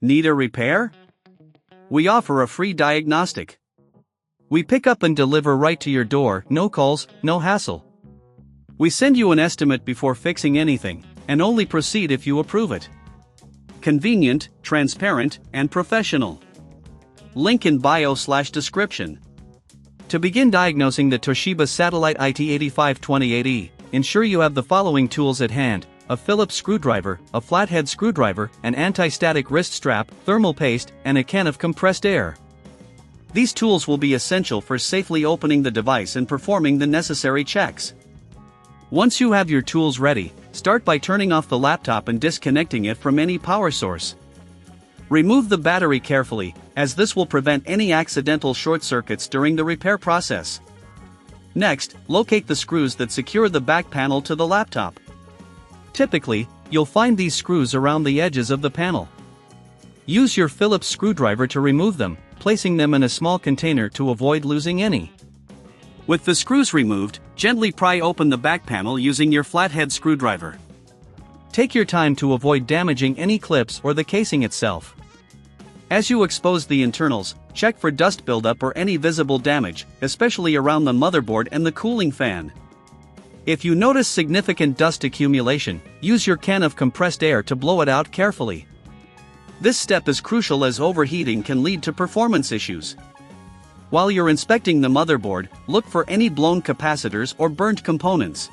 Need a repair? We offer a free diagnostic. We pick up and deliver right to your door, no calls, no hassle. We send you an estimate before fixing anything, and only proceed if you approve it. Convenient, transparent, and professional. Link in bio/description. To begin diagnosing the Toshiba Satellite IT8528E, ensure you have the following tools at hand: a Phillips screwdriver, a flathead screwdriver, an anti-static wrist strap, thermal paste, and a can of compressed air. These tools will be essential for safely opening the device and performing the necessary checks. Once you have your tools ready, start by turning off the laptop and disconnecting it from any power source. Remove the battery carefully, as this will prevent any accidental short circuits during the repair process. Next, locate the screws that secure the back panel to the laptop. Typically, you'll find these screws around the edges of the panel. Use your Phillips screwdriver to remove them, placing them in a small container to avoid losing any. With the screws removed, gently pry open the back panel using your flathead screwdriver. Take your time to avoid damaging any clips or the casing itself. As you expose the internals, check for dust buildup or any visible damage, especially around the motherboard and the cooling fan. If you notice significant dust accumulation, use your can of compressed air to blow it out carefully. This step is crucial as overheating can lead to performance issues. While you're inspecting the motherboard, look for any blown capacitors or burnt components.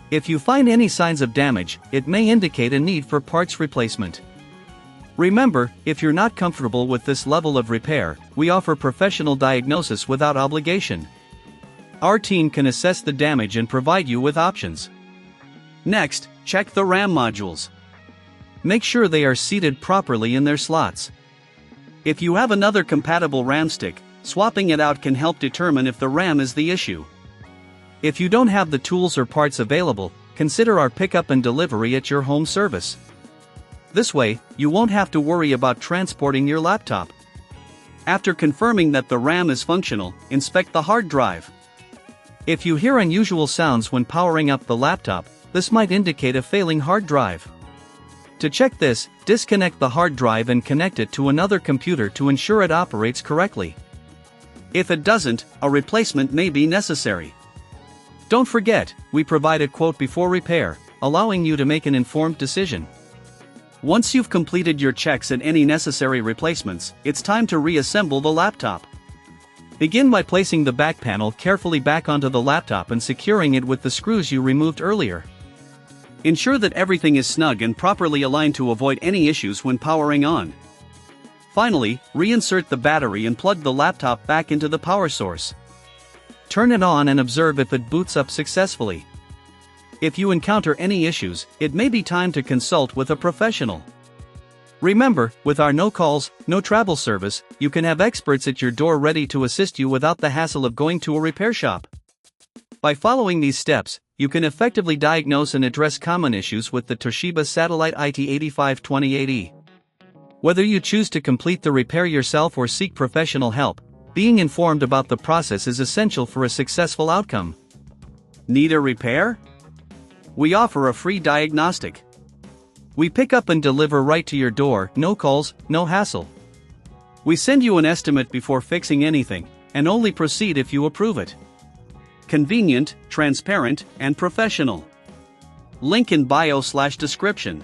If you find any signs of damage, it may indicate a need for parts replacement. Remember, if you're not comfortable with this level of repair, we offer professional diagnosis without obligation. Our team can assess the damage and provide you with options. Next, check the RAM modules. Make sure they are seated properly in their slots. If you have another compatible RAM stick, swapping it out can help determine if the RAM is the issue. If you don't have the tools or parts available, consider our pickup and delivery at your home service. This way, you won't have to worry about transporting your laptop. After confirming that the RAM is functional, inspect the hard drive. If you hear unusual sounds when powering up the laptop, this might indicate a failing hard drive. To check this, disconnect the hard drive and connect it to another computer to ensure it operates correctly. If it doesn't, a replacement may be necessary. Don't forget, we provide a quote before repair, allowing you to make an informed decision. Once you've completed your checks and any necessary replacements, it's time to reassemble the laptop. Begin by placing the back panel carefully back onto the laptop and securing it with the screws you removed earlier. Ensure that everything is snug and properly aligned to avoid any issues when powering on. Finally, reinsert the battery and plug the laptop back into the power source. Turn it on and observe if it boots up successfully. If you encounter any issues, it may be time to consult with a professional. Remember, with our no calls, no travel service, you can have experts at your door ready to assist you without the hassle of going to a repair shop. By following these steps, you can effectively diagnose and address common issues with the Toshiba Satellite IT8528E. Whether you choose to complete the repair yourself or seek professional help, being informed about the process is essential for a successful outcome. Need a repair? We offer a free diagnostic. We pick up and deliver right to your door, no calls, no hassle. We send you an estimate before fixing anything, and only proceed if you approve it. Convenient, transparent, and professional. Link in bio/description.